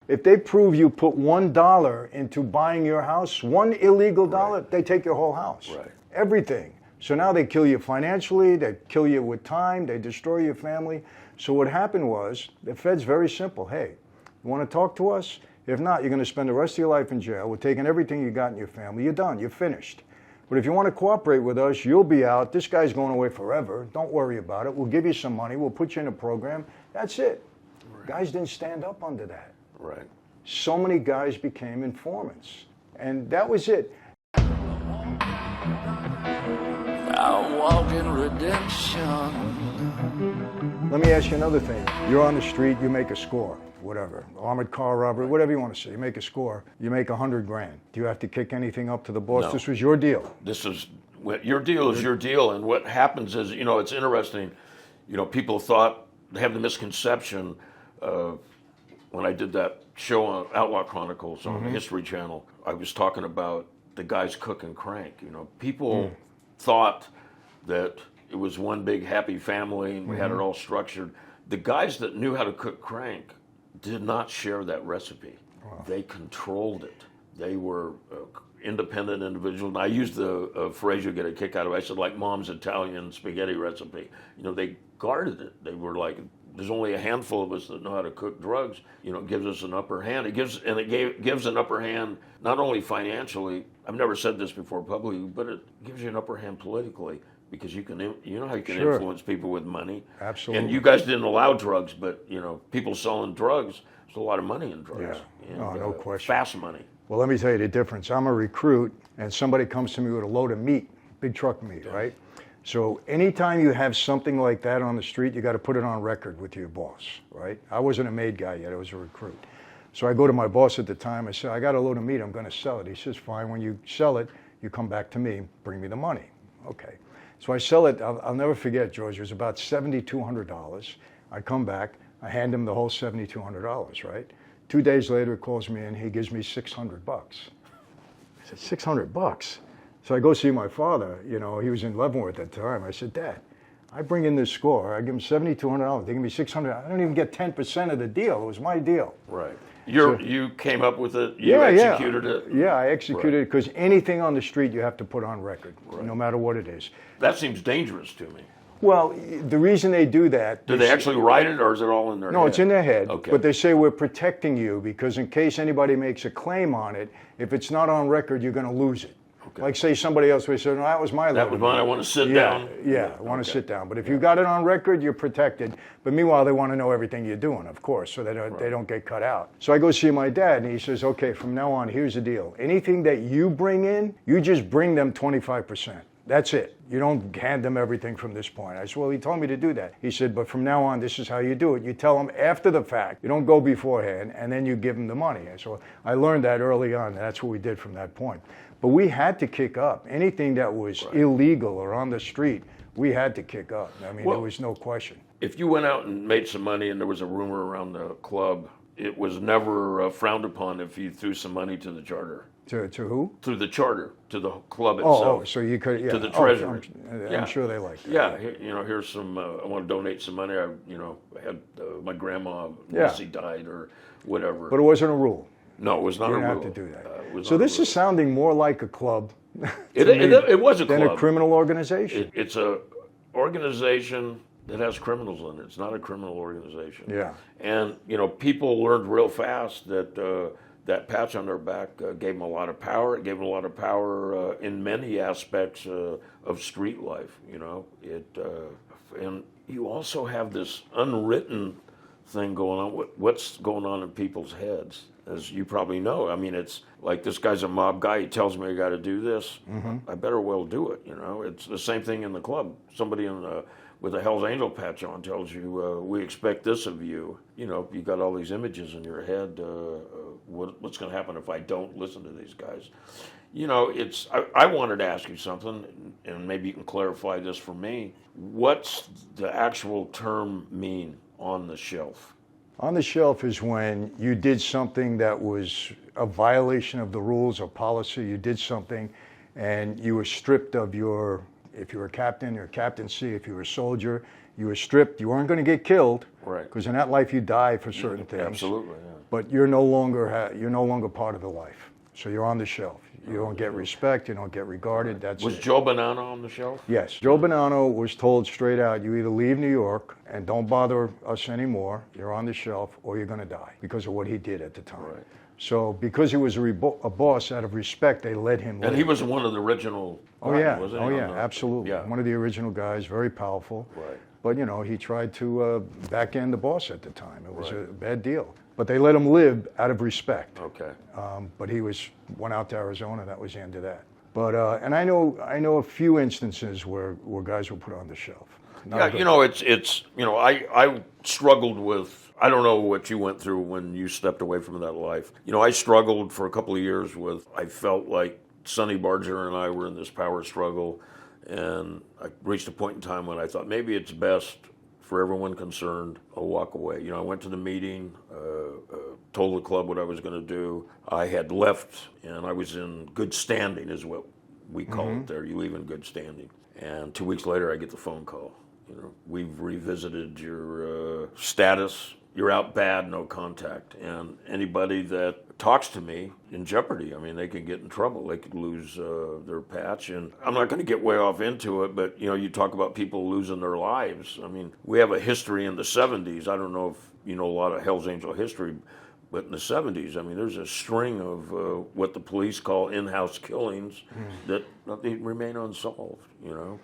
If they prove you put $1 into buying your house, one illegal dollar, they take your whole house. Right. Everything. So now they kill you financially, they kill you with time, they destroy your family. So what happened was, the Fed's very simple. Hey, you want to talk to us? If not, you're going to spend the rest of your life in jail. We're taking everything you got in your family. You're done. You're finished. But if you want to cooperate with us, you'll be out. This guy's going away forever. Don't worry about it. We'll give you some money. We'll put you in a program. That's it. Right. Guys didn't stand up under that. Right. So many guys became informants. And that was it. I walk in redemption. Let me ask you another thing. You're on the street, you make a score, whatever. Armored car robbery, whatever you want to say. You make a score, you make $100 grand. Do you have to kick anything up to the boss? No. This was your deal. This is, your deal is your deal. And what happens is, it's interesting. People they have the misconception, when I did that show on Outlaw Chronicles on the History Channel, I was talking about the guys cook and crank. People thought that it was one big happy family and we had it all structured. The guys that knew how to cook crank did not share that recipe. Wow. They controlled it. They were independent individuals. And I used the phrase you get a kick out of. I said, like Mom's Italian spaghetti recipe. They guarded it. They were like, there's only a handful of us that know how to cook drugs. It gives us an upper hand. It gives an upper hand not only financially. I've never said this before publicly, but it gives you an upper hand politically because you know how you can influence people with money. Absolutely. And you guys didn't allow drugs, but people selling drugs. There's a lot of money in drugs. Yeah. And, no question. Fast money. Well, let me tell you the difference. I'm a recruit, and somebody comes to me with a load of meat, big truck meat, right? So anytime you have something like that on the street, you got to put it on record with your boss, right? I wasn't a made guy yet, I was a recruit. So I go to my boss at the time, I said, I got a load of meat, I'm going to sell it. He says, fine, when you sell it, you come back to me, bring me the money. Okay. So I sell it, I'll never forget, George, it was about $7,200. I come back, I hand him the whole $7,200, right? 2 days later, he calls me in, he gives me $600. I said, $600? So I go see my father, he was in Leavenworth at the time. I said, Dad, I bring in this score, I give him $7,200, they give me $600. I don't even get 10% of the deal. It was my deal. Right. You came up with it, you executed it? Yeah, I executed it because anything on the street you have to put on record, no matter what it is. That seems dangerous to me. Well, the reason they do that... Do they actually write it, or is it all in their head? No, it's in their head, okay. But they say we're protecting you because in case anybody makes a claim on it, if it's not on record, you're going to lose it. Okay. Like say somebody else would say, no, that was my That was mine, I want to sit down. Yeah, I want to sit down. But if you got it on record, you're protected. But meanwhile, they want to know everything you're doing, of course, so they don't get cut out. So I go see my dad, and he says, okay, from now on, here's the deal. Anything that you bring in, you just bring them 25%. That's it. You don't hand them everything from this point. I said, well, he told me to do that. He said, but from now on, this is how you do it. You tell them after the fact. You don't go beforehand, and then you give them the money. So I learned that early on, and that's what we did from that point. But we had to kick up. Anything that was illegal or on the street, we had to kick up. I mean, there was no question. If you went out and made some money and there was a rumor around the club, it was never frowned upon if you threw some money to the charter. To who? To the charter, to the club itself. Oh, so you could, to the treasurer. I'm sure they like that. Yeah, here's some, I want to donate some money. I had my grandma, Lucy died or whatever. But it wasn't a rule. No, it was not a rule. You didn't have to do that. So this is sounding more like a club it was a club. than a criminal organization. It's a organization that has criminals in it. It's not a criminal organization. Yeah. And, people learned real fast that that patch on their back gave them a lot of power. It gave them a lot of power in many aspects of street life, and you also have this unwritten thing going on. What's going on in people's heads, as you probably know. I mean, it's like this guy's a mob guy. He tells me I got to do this. I better well do it. It's the same thing in the club. Somebody with a Hell's Angel patch on tells you, we expect this of you. You got all these images in your head. What's going to happen if I don't listen to these guys? I wanted to ask you something, and maybe you can clarify this for me. What's the actual term mean, on the shelf? On the shelf is when you did something that was a violation of the rules or policy. You did something and you were stripped of your, if you were a captain, your captaincy. If you were a soldier, You were stripped. You weren't going to get killed, Right. because in that life you die for certain things. Absolutely. Yeah. But you're no longer part of the life. So you're on the shelf. You don't get respect. You don't get regarded. That's Was it. Joe Bonanno on the shelf? Yes, Joe Bonanno was told straight out, you either leave New York and don't bother us anymore, you're on the shelf, or you're going to die because of what he did at the time. Right. So because he was a boss, out of respect, they let him And live. he was one of the original. Oh yeah, wasn't he? oh yeah, On the- absolutely. Yeah. One of the original guys, very powerful. Right. But he tried to back end the boss at the time. It was Right. a bad deal. But they let him live out of respect. Okay. But he went out to Arizona. That was the end of that. But and I know a few instances where guys were put on the shelf. Not Yeah, good. it's I struggled with. I don't know what you went through when you stepped away from that life. I struggled for a couple of years with. I felt like Sonny Barger and I were in this power struggle, and I reached a point in time when I thought maybe it's best for everyone concerned, I'll walk away. I went to the meeting, told the club what I was going to do. I had left, and I was in good standing, is what we call it there. You leave in good standing. And 2 weeks later, I get the phone call. We've revisited your status. You're out bad, no contact. And anybody that talks to me in jeopardy. I mean, they could get in trouble. They could lose their patch. And I'm not going to get way off into it, but you talk about people losing their lives. I mean, we have a history in the 70s. I don't know if you know a lot of Hell's Angel history, but in the 70s, I mean, there's a string of what the police call in-house killings that they remain unsolved. And,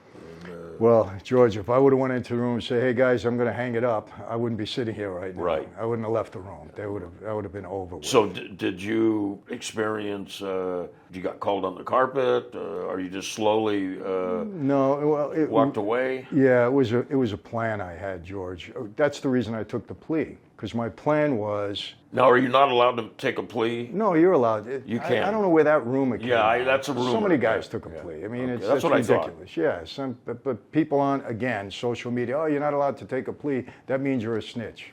Well, George, if I would have went into the room and said, "Hey guys, I'm going to hang it up," I wouldn't be sitting here right now. Right. I wouldn't have left the room. That would have been over with. So did you experience? You got called on the carpet? Or you just slowly No, well, walked away? Yeah, it was a plan I had, George. That's the reason I took the plea, because my plan was. Now, are you not allowed to take a plea? No, you're allowed. You can. I don't know where that rumor came Yeah, from. that's a rumor. So many guys Yeah, took a yeah. plea. I mean, Okay, it's that's what I thought. ridiculous. Yeah, but people on, again, social media, "Oh, you're not allowed to take a plea. That means you're a snitch."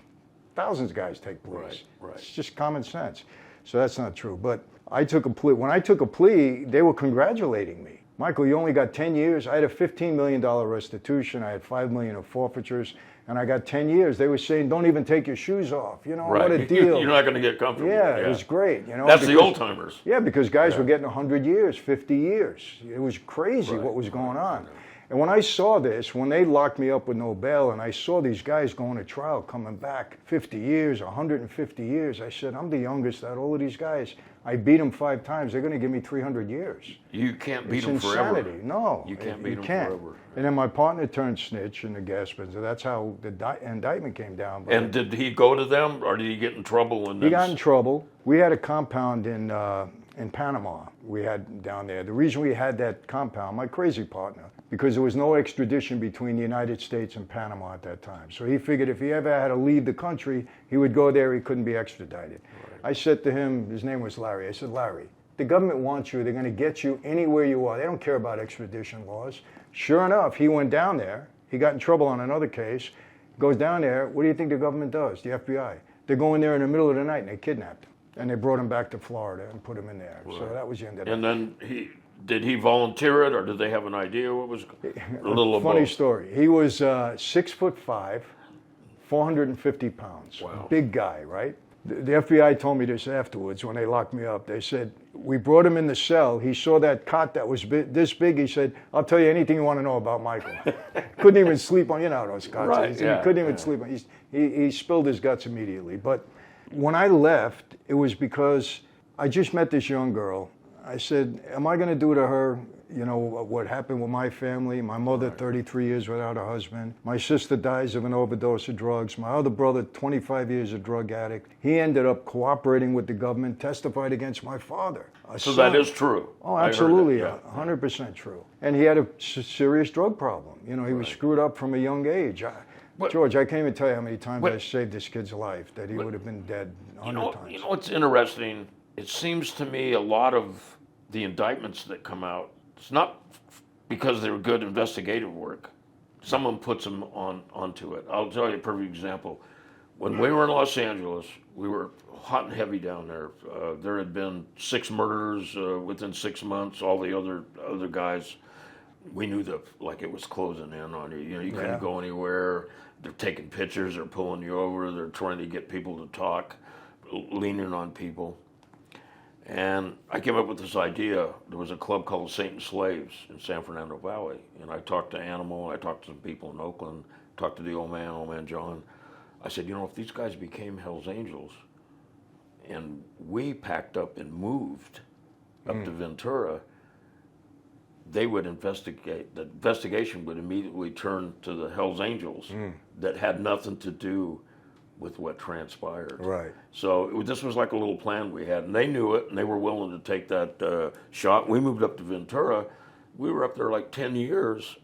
Thousands of guys take pleas. Right. It's just common sense. So that's not true. But I took a plea. When I took a plea, they were congratulating me. "Michael, you only got 10 years. I had a $15 million restitution. I had $5 million of forfeitures, and I got 10 years. They were saying, "Don't even take your shoes off." Right. What a deal. You're not going to get comfortable. Yeah, it was great. That's the old timers. Yeah, because guys were getting 100 years, 50 years. It was crazy what was going on. And when I saw this, when they locked me up with no bail, and I saw these guys going to trial, coming back 50 years, 150 years, I said, I'm the youngest out of all of these guys. I beat them 5 times. They're going to give me 300 years. You can't beat It's them forever. insanity. No, You can't beat you them can't. forever. And then my partner turned snitch in the gas business. That's how the indictment came down. But And did he go to them, or did he get in trouble? And he got in trouble. We had a compound in Panama. We had down there. The reason we had that compound, my crazy partner, because there was no extradition between the United States and Panama at that time. So he figured if he ever had to leave the country, he would go there. He couldn't be extradited. Right. I said to him, his name was Larry. I said, "Larry, the government wants you. They're going to get you anywhere you are. They don't care about extradition laws." Sure enough, he went down there. He got in trouble on another case. Goes down there. What do you think the government does? The FBI. They go in there in the middle of the night and they kidnapped him. And they brought him back to Florida and put him in there. Right. So that was the end of that. And then did he volunteer it, or did they have an idea what was a little of Funny both? story. He was 6'5", 450 pounds. Wow. Big guy, right? The FBI told me this afterwards when they locked me up. They said, we brought him in the cell. He saw that cot that was this big. He said, "I'll tell you anything you want to know about Michael." Couldn't even sleep on, those cots. Right, He couldn't even sleep on. He spilled his guts immediately. But when I left, it was because I just met this young girl. I said, am I going to do to her, what happened with my family? My mother, 33 years without a husband. My sister dies of an overdose of drugs. My other brother, 25 years a drug addict. He ended up cooperating with the government, testified against my father. So that is true. Oh, I heard absolutely, that, yeah. 100% true. And he had a serious drug problem. He was screwed up from a young age. George, I can't even tell you how many times I saved this kid's life, that he would have been dead 100 times. You know what's interesting? It seems to me a lot of the indictments that come out, it's not because they're good investigative work. Someone puts them onto it. I'll tell you a perfect example. When we were in Los Angeles, we were hot and heavy down there. There had been 6 murders within 6 months. All the other guys we knew like it was closing in on you. You know, you couldn't Yeah. go anywhere. They're taking pictures. They're pulling you over. They're trying to get people to talk, leaning on people. And I came up with this idea. There was a club called Satan's Slaves in San Fernando Valley. And I talked to Animal. I talked to some people in Oakland. Talked to the old man John. I said, you know, if these guys became Hell's Angels and we packed up and moved up to Ventura, they would investigate. The investigation would immediately turn to the Hell's Angels that had nothing to do with what transpired. Right. So this was like a little plan we had, and they knew it, and they were willing to take that shot. We moved up to Ventura. We were up there like 10 years,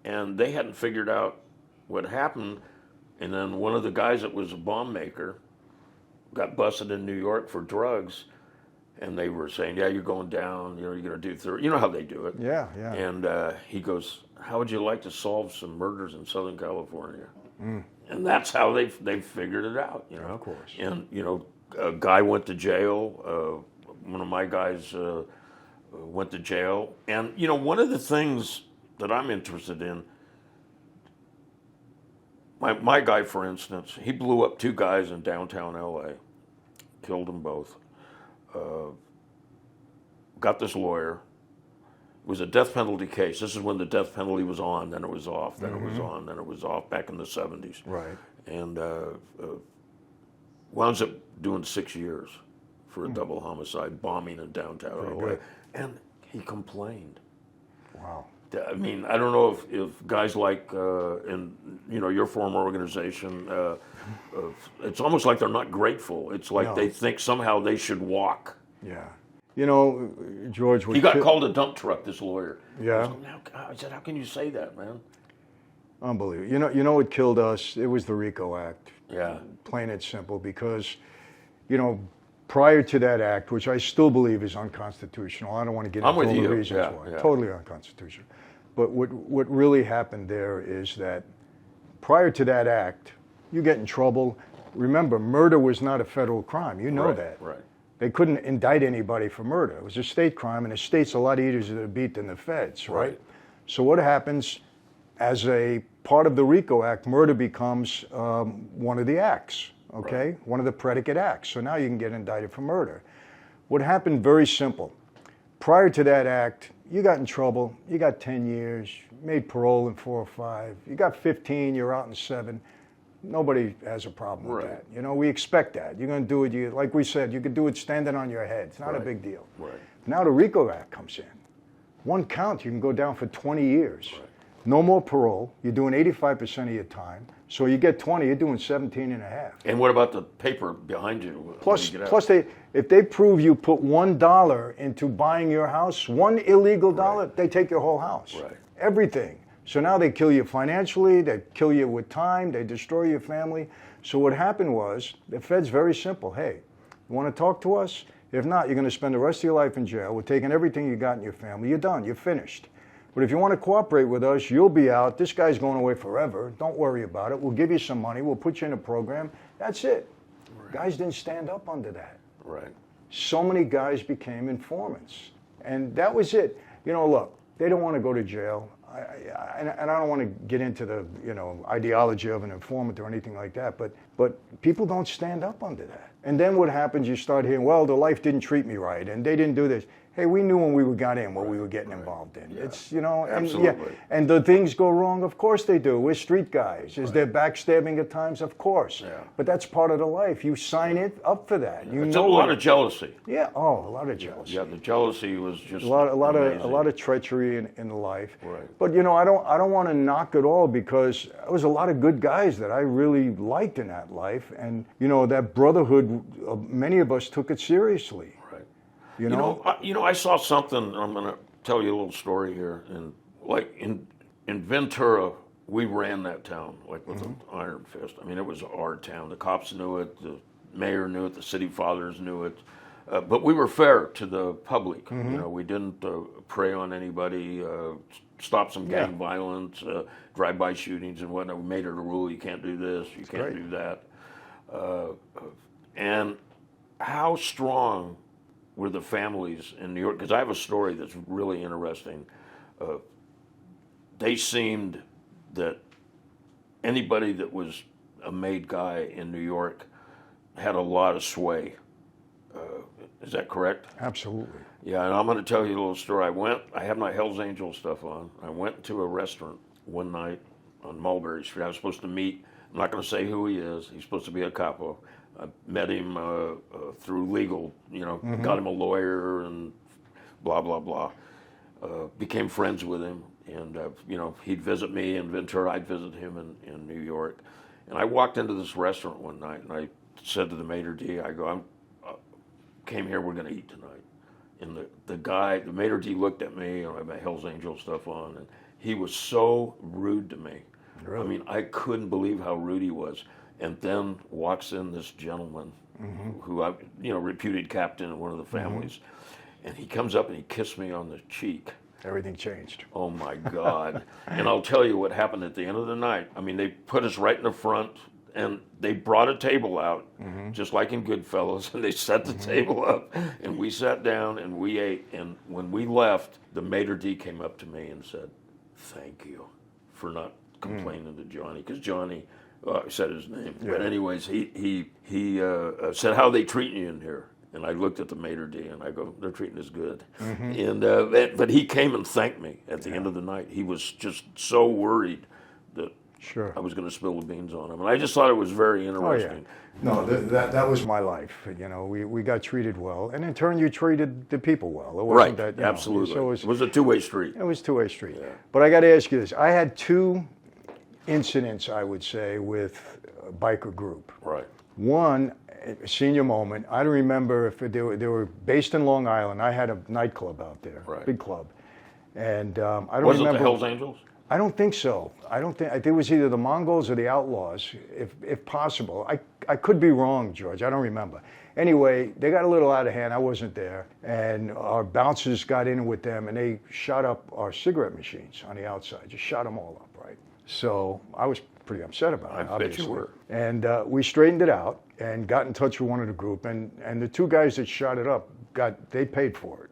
and they hadn't figured out what happened. And then one of the guys that was a bomb maker got busted in New York for drugs, and they were saying, yeah, you're going down, you know, you're going to do 30. You know how they do it. Yeah, yeah. And he goes, how would you like to solve some murders in Southern California? And that's how they figured it out, you know. Of course. And, you know, a guy went to jail. One of my guys went to jail. And, you know, one of the things that I'm interested in, my guy, for instance, he blew up 2 guys in downtown L.A., killed them both. Got this lawyer. It was a death penalty case. This is when the death penalty was on, then it was off, then it was on, then it was off, back in the 70s. Right. And wound up doing 6 years for a double homicide, bombing in downtown Pretty LA. good. And he complained. Wow. I mean, I don't know if guys like, in, you know, your former organization, it's almost like they're not grateful. It's like No. they think somehow they should walk. Yeah. You know, George, He got called a dump truck, this lawyer. Yeah. I said, how can you say that, man? Unbelievable. You know what killed us? It was the RICO Act. Yeah. Plain and simple, because, you know, prior to that act, which I still believe is unconstitutional, I don't want to get I'm into with all the you. reasons Yeah, why. yeah. Totally unconstitutional. But what really happened there is that prior to that act, you get in trouble. Remember, murder was not a federal crime. You know Right, that. right. They couldn't indict anybody for murder. It was a state crime, and the state's a lot easier to beat than the feds, right? Right. So what happens, as a part of the RICO Act, murder becomes one of the acts, okay? Right. One of the predicate acts. So now you can get indicted for murder. What happened, very simple. Prior to that act, you got in trouble, you got 10 years, made parole in 4 or 5, you got 15, you're out in 7. Nobody has a problem with Right. that. You know, we expect that. You're going to do it, like we said, you could do it standing on your head. It's not a Right. big deal. Right. Now the RICO Act comes in. One count, you can go down for 20 years. Right. No more parole. You're doing 85% of your time. So you get 20, you're doing 17 and a half. And what about the paper behind you? when Plus, you get out? plus if they prove you put $1 into buying your house, one illegal dollar, they take your whole house. Right. Everything. So now they kill you financially, they kill you with time, they destroy your family. So what happened was, the Fed's very simple. Hey, you want to talk to us? If not, you're going to spend the rest of your life in jail. We're taking everything you got in your family. You're done. You're finished. But if you want to cooperate with us, you'll be out. This guy's going away forever. Don't worry about it. We'll give you some money. We'll put you in a program. That's it. Right. Guys didn't stand up under that. Right. So many guys became informants. And that was it. You know, look, they don't want to go to jail. And I don't want to get into the, you know, ideology of an informant or anything like that, but people don't stand up under that. And then what happens, you start hearing, well, the life didn't treat me right, and they didn't do this. Hey, we knew when we got in what we were getting involved in. Yeah. It's, you know, and Absolutely. and the things go wrong, of course they do. We're street guys. Is there backstabbing at times? Of course. Yeah. But that's part of the life. You sign it up for that. You It's know a lot it. of jealousy. Yeah, oh, a lot of jealousy. Yeah, the jealousy was just A lot amazing. of treachery in life. Right. But you know, I don't want to knock it all, because there was a lot of good guys that I really liked in that life, and you know, that brotherhood, many of us took it seriously. Right. You know, I saw something. I'm going to tell you a little story here. And like in Ventura, we ran that town like with an iron fist. I mean, it was our town. The cops knew it. The mayor knew it. The city fathers knew it. But we were fair to the public. You know, we didn't prey on anybody. Stop some gang violence, drive-by shootings and whatnot. We made it a rule: you can't do this, you can't do that. And how strong were the families in New York? Because I have a story that's really interesting. they seemed that anybody that was a made guy in New York had a lot of sway. Is that correct? Absolutely. Yeah, and I'm going to tell you a little story. I had my Hell's Angel stuff on. I went to a restaurant one night on Mulberry Street. I was supposed to meet, I'm not going to say who he is. He's supposed to be a capo. I met him through legal, got him a lawyer and blah, blah, blah. Became friends with him. And, he'd visit me in Ventura. I'd visit him in New York. And I walked into this restaurant one night and I said to the maitre d', I go, came here, we're going to eat tonight. And the maitre d' looked at me, I had my Hell's Angel stuff on, and he was so rude to me. Really? I mean, I couldn't believe how rude he was. And then walks in this gentleman who I, reputed captain in one of the families. And he comes up and he kissed me on the cheek. Everything changed. Oh my God. And I'll tell you what happened at the end of the night. I mean, they put us right in the front and they brought a table out, just like in Goodfellas, and they set the table up and we sat down and we ate. And when we left, the maitre d' came up to me and said, "Thank you for not complaining to Johnny," because Johnny, I said his name. Yeah. But anyways, he said, "How they treating you in here?" And I looked at the maitre d' and I go, "They're treating us good." And but he came and thanked me at the end of the night. He was just so worried that Sure. I was going to spill the beans on him, and I just thought it was very interesting. No, that was my life. We got treated well, and in turn, you treated the people well. It wasn't Right, that, absolutely. so It was a two-way street. It was a two-way street. Yeah. But I got to ask you this: I had two incidents, I would say, with a biker group. Right. One, a senior moment. I don't remember if they were based in Long Island. I had a nightclub out there, Right. big club, and I don't Was remember. it the Hells Angels? I don't think so. I think it was either the Mongols or the Outlaws, if possible. I could be wrong, George. I don't remember. Anyway, they got a little out of hand. I wasn't there, and our bouncers got in with them, and they shot up our cigarette machines on the outside. Just shot them all up, right? So I was pretty upset about it. I bet obviously. you were. And we straightened it out and got in touch with one of the group, and the two guys that shot it up they paid for it.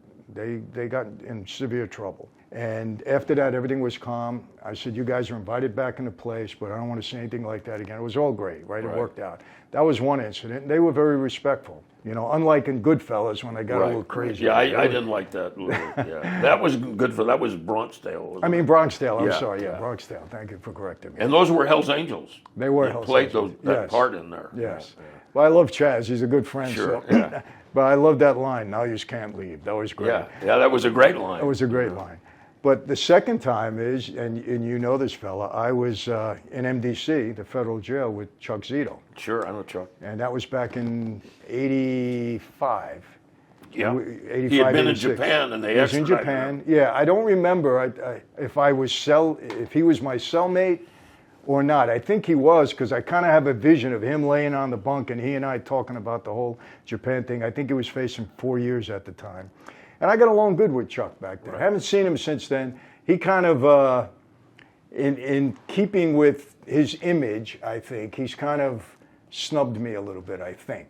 They got in severe trouble. And after that, everything was calm. I said, "You guys are invited back into place, but I don't want to see anything like that again." It was all great, right? It worked out. That was one incident. They were very respectful. Unlike in Goodfellas when they got a little crazy. Yeah, I didn't like that. Yeah, that was good for. That was Bronxdale. I mean, Bronxdale. I'm Yeah, sorry. yeah. Bronxdale. Thank you for correcting me. And those were Hells Angels. They were They Hells played Angels. that Yes. part in there. Yes. Well, I love Chaz. He's a good friend. Sure, So. yeah. But I love that line. "Now you just can't leave." That was great. Yeah, that was a great line. That was a great line. But the second time is, and you know this fella, I was in MDC, the federal jail, with Chuck Zito. Sure, I know Chuck. And that was back in 85. Yeah. 85, He had been in 86. Japan and they He was in extradited Japan. him. Yeah, I don't remember if he was my cellmate or not. I think he was, because I kind of have a vision of him laying on the bunk and he and I talking about the whole Japan thing. I think he was facing 4 years at the time. And I got along good with Chuck back then. I haven't seen him since then. He kind of, in keeping with his image, I think, he's kind of snubbed me a little bit, I think.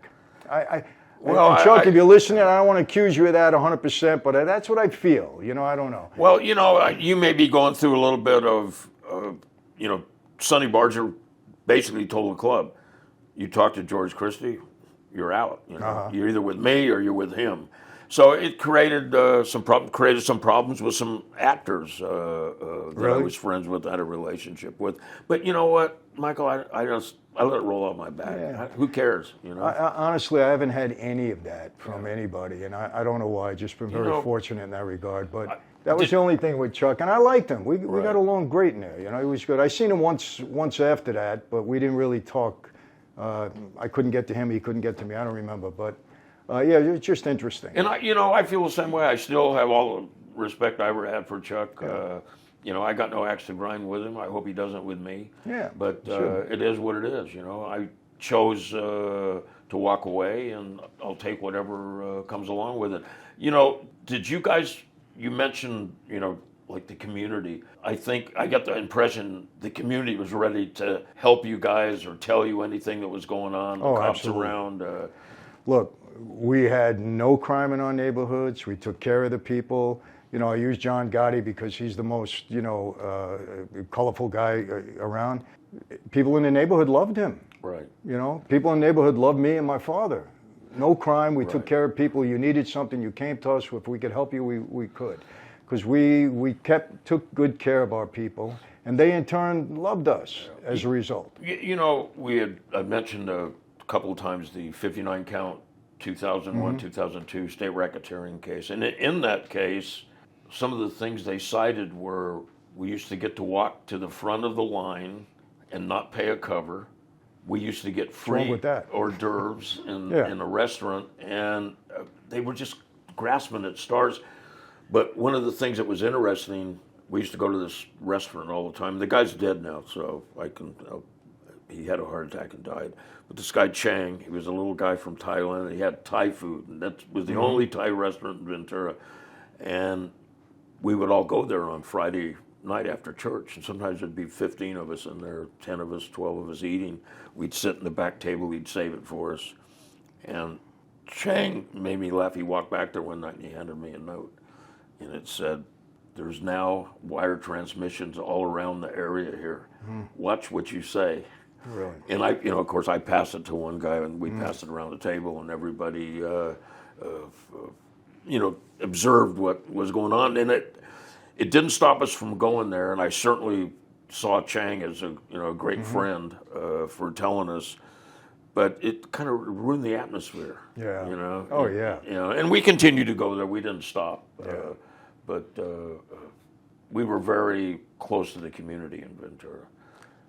Well, Chuck, if you're listening, I don't want to accuse you of that 100%, but that's what I feel. I don't know. Well, you may be going through a little bit of, Sonny Barger basically told the club, "You talk to George Christie, you're out. You're either with me or you're with him." So it created some problems with some actors that I was friends with, had a relationship with. But you know what, Michael, I let it roll off my back. Yeah. Who cares? Honestly, I haven't had any of that from anybody, and I don't know why. I've just been very fortunate in that regard. But that was the only thing with Chuck, and I liked him. We got along great in there. He was good. I seen him once after that, but we didn't really talk. I couldn't get to him. He couldn't get to me. I don't remember, but. Yeah, it's just interesting. And I feel the same way. I still have all the respect I ever had for Chuck. Yeah. I got no axe to grind with him. I hope he doesn't with me. Yeah, but it is what it is. I chose to walk away, and I'll take whatever comes along with it. Did you guys? You mentioned like the community. I think I got the impression the community was ready to help you guys or tell you anything that was going on. The cops absolutely. around. Look, we had no crime in our neighborhoods. We took care of the people. You know, I use John Gotti because he's the most, colorful guy around. People in the neighborhood loved him. Right. You know, people in the neighborhood loved me and my father. No crime. We took Right. care of people. You needed something, you came to us. If we could help you, we could. Because we took good care of our people, and they in turn loved us as a result. You know, I mentioned a couple of times the 59 count 2001, 2002 state racketeering case. And in that case, some of the things they cited were we used to get to walk to the front of the line and not pay a cover. We used to get wrong free with that? hors d'oeuvres Yeah. in a restaurant, and they were just grasping at stars. But one of the things that was interesting, we used to go to this restaurant all the time. The guy's dead now, so he had a heart attack and died. But this guy Chang, he was a little guy from Thailand, and he had Thai food, and that was the only Thai restaurant in Ventura. And we would all go there on Friday night after church, and sometimes there'd be 15 of us in there, 10 of us, 12 of us eating. We'd sit in the back table, he'd save it for us. And Chang made me laugh. He walked back there one night and he handed me a note, and it said, "There's now wire transmissions all around the area here. Watch what you say." Really? And of course, I passed it to one guy, and we passed it around the table, and everybody, observed what was going on. And it didn't stop us from going there. And I certainly saw Chang as a great friend for telling us. But it kind of ruined the atmosphere. Yeah. You know. Oh, yeah. And we continued to go there. We didn't stop. Yeah. But we were very close to the community in Ventura.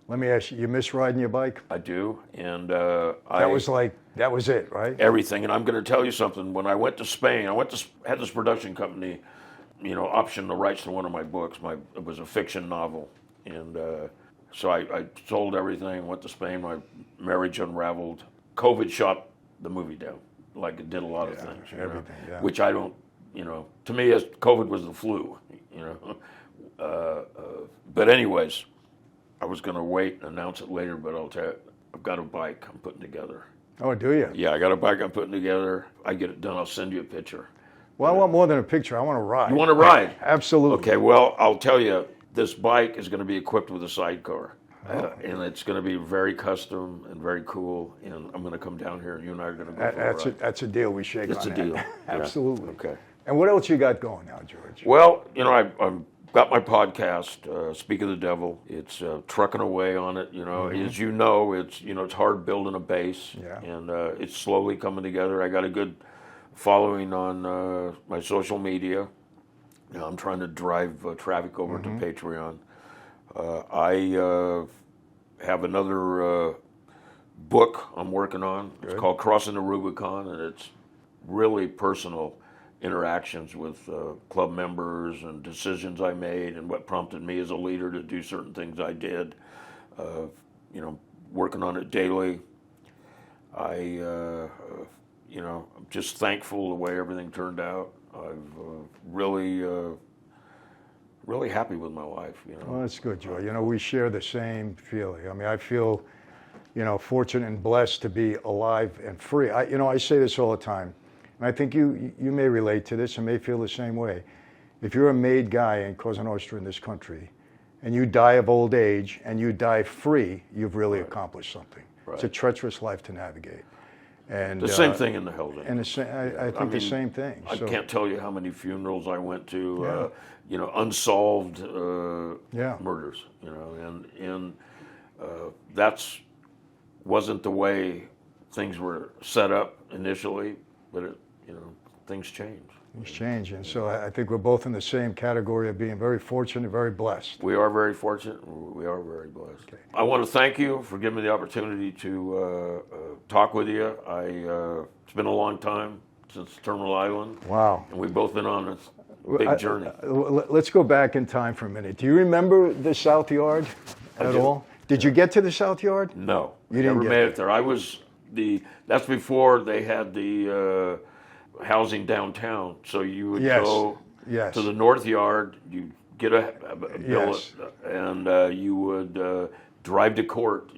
Let me ask you, you miss riding your bike? I do, and That was it, right? everything. And I'm going to tell you something. When I went to Spain, had this production company, option the rights to one of my books. It was a fiction novel, and so I sold everything. Went to Spain. My marriage unraveled. COVID shot the movie down, like it did a lot of things. everything, yeah. Which I don't. To me, as COVID was the flu. But anyways, I was going to wait and announce it later. But I'll tell you, I've got a bike I'm putting together. Oh, do you? Yeah, I got a bike I'm putting together. I get it done. I'll send you a picture. Well, I want more than a picture. I want to ride. You want to ride? Absolutely. Okay, well, I'll tell you, this bike is going to be equipped with a sidecar. And it's going to be very custom and very cool. And I'm going to come down here, and you and I are going to go for a ride. That's a deal. We shake It's on a that. deal. Yeah. Absolutely. Okay. And what else you got going now, George? Well, I've got my podcast, Speak of the Devil. It's trucking away on it. As you know, it's hard building a base. Yeah. And it's slowly coming together. I got a good following on my social media. I'm trying to drive traffic over to Patreon. I have another book I'm working on. It's called Crossing the Rubicon, and it's really personal interactions with club members and decisions I made and what prompted me as a leader to do certain things I did. Working on it daily. I'm just thankful the way everything turned out. I've really happy with my life. Well, that's good, Joe. We share the same feeling. I mean, I feel, fortunate and blessed to be alive and free. I say this all the time, and I think you may relate to this and may feel the same way. If you're a made guy in Cosa Nostra in this country, and you die of old age and you die free, you've really accomplished something. Right. It's a treacherous life to navigate. And The same thing in the Hells And I think the same thing. I So- can't tell you how many funerals I went to, unsolved murders, and that's wasn't the way things were set up initially, but things change. Things change, and so I think we're both in the same category of being very fortunate, very blessed. We are very fortunate. We are very blessed. Okay. I want to thank you for giving me the opportunity to talk with you. It's been a long time since Terminal Island. Wow. And we've both been on this big journey. Let's go back in time for a minute. Do you remember the South Yard at all? Did you get to the South Yard? No, You didn't never get made it. it there. That's before they had the housing downtown. So you would go Yes. to the North Yard, you get a bill, Yes. and you would drive to court.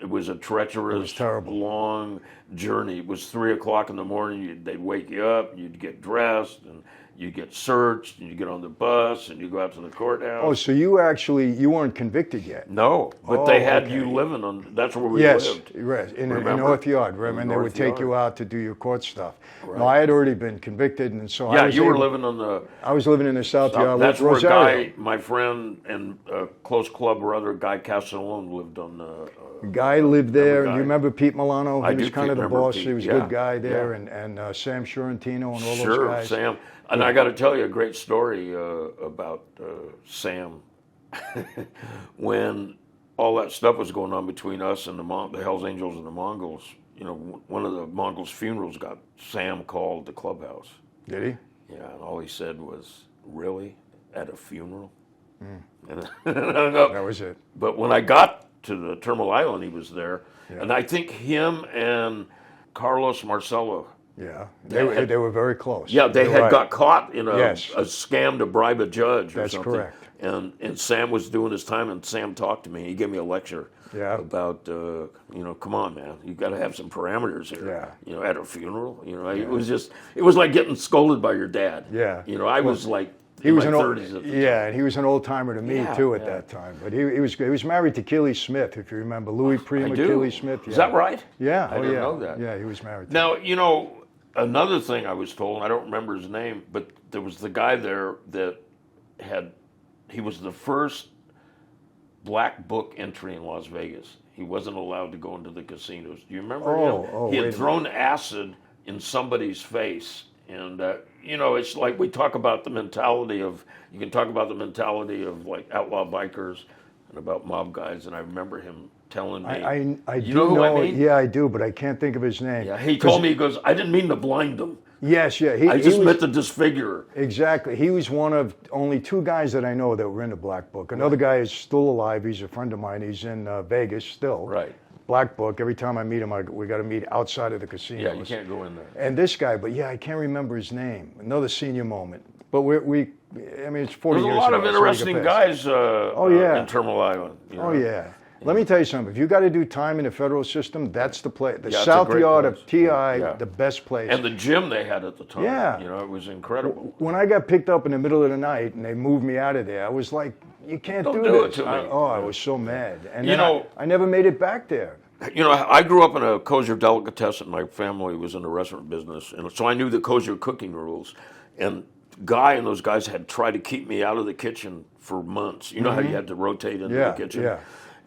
It was a treacherous, terrible. long, journey. It was 3 o'clock in the morning. They'd wake you up, you'd get dressed, and you'd get searched, and you get on the bus, and you go out to the courthouse. Oh, so you weren't convicted yet? No, but Oh, they had okay. you living on. That's where we Yes, lived. right, in Remember? North Yard. Remember, and they would North take you Yard. out to do your court stuff. Right. No, I had already been convicted, and so Yeah, I was you were able- living on the. I was living in the South Yard That's with where Rosario. Guy, my friend and close club brother, Guy Castellone, lived on the. Guy lived there, and Guy. you remember Pete Milano? I He was do kind of the remember boss. Pete, He was a yeah, good guy there, yeah. and Sam Sciorentino and all those Sure, guys. Sam. And I got to tell you a great story about Sam. When all that stuff was going on between us and the Hells Angels and the Mongols, you know, one of the Mongols' funerals got Sam called the clubhouse. Did he? Yeah, and all he said was, "Really? At a funeral?" Hmm. And I hung up. That was it. But when I got to the Terminal Island, he was there. Yeah. And I think him and Carlos Marcello, Yeah, They had- they were very close. yeah, they You're had right. got caught in a Yes. scam to bribe a judge or That's something. correct. And Sam was doing his time, and Sam talked to me. He gave me a lecture Yeah. about, come on, man, you got to have some parameters here. Yeah. You know, at a funeral, it was like getting scolded by your dad. Yeah. You know, I was like He in was my an old, 30s at the yeah, and he was an old timer to me Yeah, too at yeah. that time. But he was married to Keely Smith, if you remember, Louis Prima, I do. Keely Smith. Is yeah. that right? Yeah, I oh, didn't yeah. know that. Yeah, he was married. To Now, another thing I was told, and I don't remember his name, but there was the guy there that he was the first black book entry in Las Vegas. He wasn't allowed to go into the casinos. Do you remember him? Oh, He wait had a thrown acid in somebody's face. And, it's like we talk about the mentality of, you can talk about the mentality of like outlaw bikers and about mob guys. And I remember him telling me, I you do know who I mean? Yeah, I do, but I can't think of his name. Yeah, he told me, he goes, I didn't mean to blind them. Yes, yeah. I he just was, meant to disfigure. Exactly. He was one of only two guys that I know that were in the Black Book. Another guy is still alive. He's a friend of mine. He's in Vegas still. Right. Black Book. Every time I meet him, we got to meet outside of the casino. Yeah, you can't go in there. And this guy, but yeah, I can't remember his name. Another senior moment. But it's 40 There's a years lot ago, of so we interesting get past. guys yeah. in Terminal Island. You know? Oh yeah. Let me tell you something. If you got to do time in the federal system, that's the place. The Yeah, it's a South great Yard place. of TI, Yeah. the best place. And the gym they had at the time. Yeah. It was incredible. When I got picked up in the middle of the night and they moved me out of there, I was like, "You can't Don't do do this." it to me. I was so mad. And You then know- I never made it back there. I grew up in a kosher delicatessen. My family was in the restaurant business, and so I knew the kosher cooking rules. And Guy and those guys had tried to keep me out of the kitchen for months. You know how you had to rotate into Yeah, the kitchen? yeah.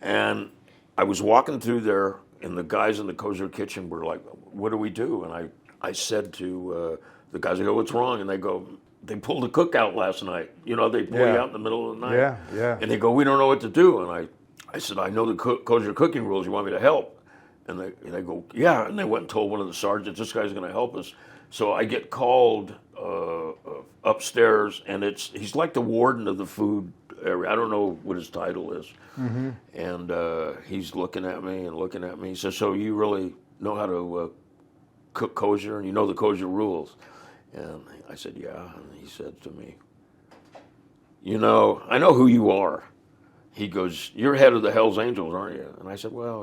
And I was walking through there, and the guys in the kosher kitchen were like, "What do we do?" And I said to the guys, I go, "What's wrong?" And they go, "They pulled the cook out last night. They pull you Yeah. out in the middle of the night." Yeah, yeah. And they go, "We don't know what to do." And I said, "I know the kosher cooking rules. You want me to help?" And they go, "Yeah." And they went and told one of the sergeants, "This guy's going to help us." So I get called upstairs, and he's like the warden of the food area. I don't know what his title is. Mm-hmm. And he's looking at me and looking at me. He says, "So you really know how to cook kosher, and you know the kosher rules?" And I said, "Yeah." And he said to me, "I know who you are." He goes, "You're head of the Hells Angels, aren't you?" And I said, "Well,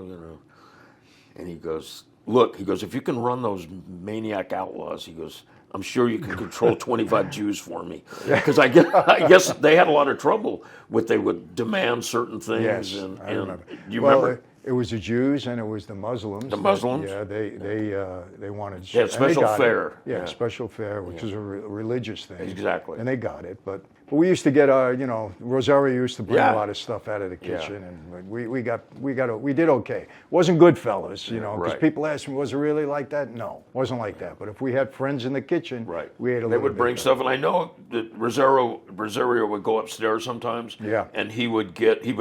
And he goes, "Look," he goes, "if you can run those Maniac outlaws," he goes, "I'm sure you can control 25 Jews for me." Because I guess they had a lot of trouble they would demand certain things. Yes, and, I remember. You Well, remember? It was the Jews and it was the Muslims. The Muslims? Yeah, they wanted. They had and special got it. fare. Yeah, Yeah. special fare, which is a religious thing. Exactly. And they got it, but we used to get our, Rosario used to bring Yeah. a lot of stuff out of the Yeah. kitchen, and we did okay. Wasn't good, fellas, because right. people asked me, was it really like that? No, wasn't like that. But if we had friends in the kitchen, Right. we ate a They little would bit bring better. stuff, and I know that Rosario would go upstairs sometimes. Yeah. And he would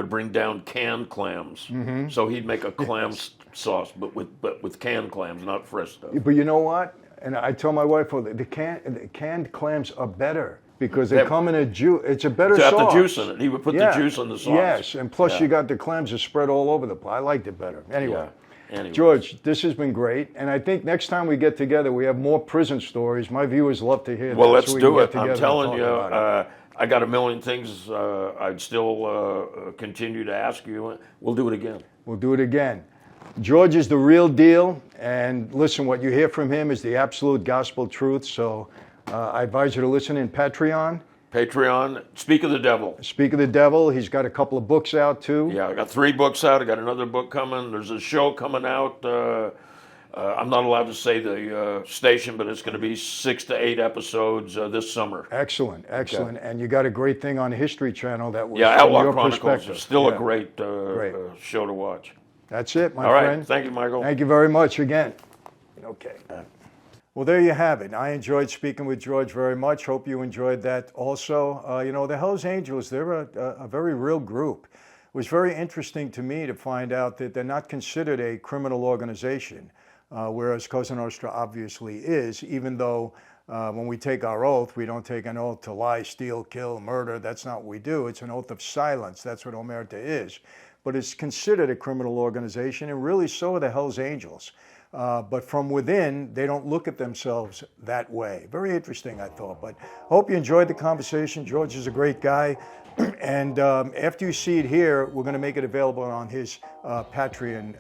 bring down canned clams. Mm-hmm. So he'd make a clam sauce, but with canned clams, not fresh stuff. But you know what? And I tell my wife, the canned clams are better because they They- come in a juice. It's a better It's got sauce. the juice in it. He would put the juice in the sauce. Yes, and plus Yeah. you got the clams that spread all over the place. I liked it better. Anyway. Yeah. Anyways. George, this has been great, and I think next time we get together, we have more prison stories. My viewers love to hear. Well, that, let's so we can do get it. together I'm and telling talk you, about it. I got a million things I'd still continue to ask you. We'll do it again. We'll do it again. George is the real deal, and listen, what you hear from him is the absolute gospel truth. So I advise you to listen in Patreon. Patreon, Speak of the Devil. Speak of the Devil. He's got a couple of books out too. Yeah, I got 3 books out. I got another book coming. There's a show coming out. I'm not allowed to say the station, but it's going to be 6 to 8 episodes this summer. Excellent, excellent. Okay. And you got a great thing on History Channel that was Outlaw Chronicles is still a great show to watch. That's it, my friend. All right, thank you, Michael. Thank you very much again. Okay. Well, there you have it. I enjoyed speaking with George very much. Hope you enjoyed that also. The Hells Angels, they're a very real group. It was very interesting to me to find out that they're not considered a criminal organization, whereas Cosa Nostra obviously is, even though when we take our oath, we don't take an oath to lie, steal, kill, murder. That's not what we do. It's an oath of silence. That's what Omerta is. But it's considered a criminal organization, and really so are the Hells Angels. But from within, they don't look at themselves that way. Very interesting, I thought. But hope you enjoyed the conversation. George is a great guy. And after you see it here, we're going to make it available on his Patreon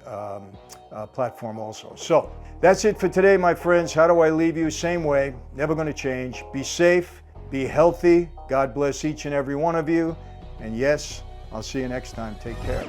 platform also. So that's it for today, my friends. How do I leave you? Same way. Never going to change. Be safe. Be healthy. God bless each and every one of you. And yes, I'll see you next time. Take care.